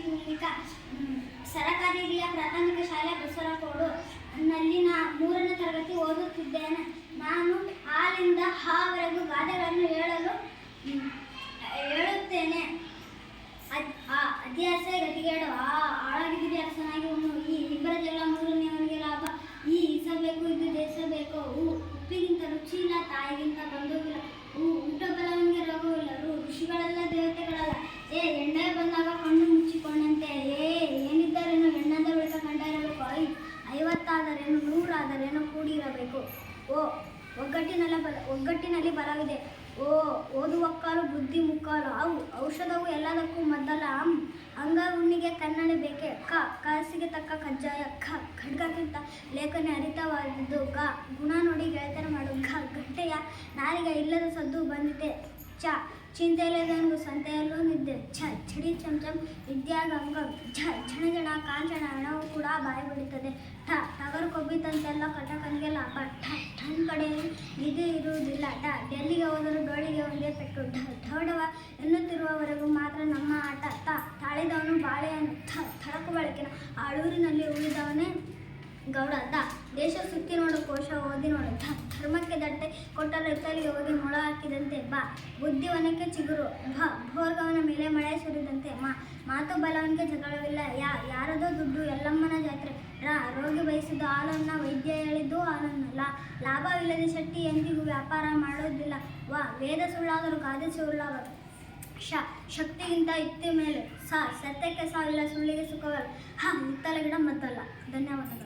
ಪೂರ್ವಿಕ ಸರಕಾರಿ ಹಿರಿಯ ಪ್ರಾಥಮಿಕ ಶಾಲೆ ಬಸರಕೋಡು ನಲ್ಲಿ 3ನೇ ತರಗತಿ ಓದುತ್ತಿದ್ದೇನೆ. ನಾನು ಹಾಲಿಂದ ಹಾವರೆಗೂ ಗಾದೆಗಳನ್ನು ಹೇಳುತ್ತೇನೆ. ಅಧ್ಯಾಸೆ ಗತಿಗೇಡು, ಆಳಾಗಿದ್ದರೆ ಅರಸನಾಗಿ ಉಣ್ಣು, ಈ ಇಬ್ಬರ ಜಗಳ ಮೂರನೆಯವನಿಗೆ ಲಾಭ, ಈ ಇಸಬೇಕು ಇದು ದೇಶಬೇಕು, ಉಪ್ಪಿಗಿಂತ ರುಚಿ ಇಲ್ಲ, ತಾಯಿಗಿಂತ ಬಂಧುವಿಲ್ಲ, ಊಟ ಬಲವನಿಗೆ ರೋಗವಿಲ್ಲ, ಋಷಿಗಳೆಲ್ಲ ದೇವತೆಗಳಲ್ಲ, ಎಣ್ಣೆ ಬಂದಾಗ ಕಣ್ಣು ಮುಚ್ಚಿಕೊಂಡಂತೆ, ಏನಿದ್ದರೇನು ಎಣ್ಣದ ಬಳಿಕ ಕಂಡಿರಬೇಕು, 50 ಆದರೇನು 100 ಆದರೇನು ಕೂಡಿರಬೇಕು. ಒಗ್ಗಟ್ಟಿನಲ್ಲಿ ಬಲವಿದೆ. ಓದುವಕ್ಕಾಲು ಬುದ್ಧಿ ಮುಕ್ಕಾಲು, ಔಷಧವು ಎಲ್ಲದಕ್ಕೂ ಮದ್ದಲ್ಲ. ಅಂಗ ಹುಣ್ಣಿಗೆ ಕನ್ನಡಿ ಬೇಕೆ. ಕಾಸಿಗೆ ತಕ್ಕ ಕಜ್ಜಾಯ. ಖಡ್ಗಕ್ಕಿಂತ ಲೇಖನಿ ಹರಿತವಾದದ್ದು. ಗುಣ ನೋಡಿ ಗೆಳೆತನ ಮಾಡು. ಗಂಟೆಯ ನಾಲಿಗೆ ಇಲ್ಲದ ಸದ್ದು ಬಂದಿದೆ. ಚಿಂತೆಯಲ್ಲದವನಿಗೂ ಸಂತೆಯಲ್ಲೂ ನಿದ್ದೆ. ಚಡಿ ಚಮಚಂ ವಿದ್ಯಾಗಂಗಂ. ಝಣಜಣ ಕಾಂಚನ ಹಣವು ಕೂಡ ಬಾಯಿ ಬಿಡುತ್ತದೆ. ಟಗರು ಕೊಬ್ಬಿತಂತೆಲ್ಲ ಕಟಕನಿಗೆ ಲಾಭ. ಟನ್ ಕಡೆಯಲ್ಲಿ ನಿಧಿ ಇರುವುದಿಲ್ಲ. ಡೆಲ್ಲಿಗೆ ಹೋದರೂ ಡೋಳಿಗೆ ಒಂದೇ ಪೆಟ್ಟು. ಢವಢವ ಎನ್ನುತ್ತಿರುವವರೆಗೂ ಮಾತ್ರ ನಮ್ಮ ಆಟ. ತಾಳಿದವನು ಬಾಳೆಯನ್ನು. ತಳಕು ಬಳಕಿನ ಆಳೂರಿನಲ್ಲಿ ಉಳಿದವನೇ ಗೌಡ. ದೇಶ ಸುತ್ತಿ ನೋಡು, ಕೋಶ ಓದಿ ನೋಡು. ಧರ್ಮಕ್ಕೆ ದಟ್ಟೆ ಕೊಟ್ಟರೆ ಇತ್ತಲಿಗೆ ಹೋಗಿ ಮೊಳ ಹಾಕಿದಂತೆ. ಬುದ್ಧಿವನಕ್ಕೆ ಚಿಗುರು. ಭೋರ್ಗವನ ಮೇಲೆ ಮಳೆ ಸುರಿದಂತೆ. ಮಾತು ಬಲವನಿಗೆ ಜಗಳವಿಲ್ಲ. ಯಾರದೋ ದುಡ್ಡು ಎಲ್ಲಮ್ಮನ ಜಾತ್ರೆ. ರೋಗಿ ಬಯಸಿದ್ದು ಹಾಲನ್ನ, ವೈದ್ಯ ಹೇಳಿದ್ದು ಹಾಲನ್ನ. ಲಾಭವಿಲ್ಲದೆ ಶೆಟ್ಟಿ ಎಂದಿಗೂ ವ್ಯಾಪಾರ ಮಾಡೋದಿಲ್ಲ. ವೇದ ಸುಳ್ಳಾದರೂ ಗಾದೆ ಸುಳ್ಳಾಗದು. ಶಕ್ತಿಗಿಂತ ಯುಕ್ತಿ ಮೇಲೆ. ಸತ್ಯಕ್ಕೆ ಸಾವಿಲ್ಲ, ಸುಳ್ಳಿಗೆ ಸುಖವಲ್ಲ. ಹಿತ್ತಲ ಗಿಡ ಮದ್ದಲ್ಲ. ಧನ್ಯವಾದಗಳು.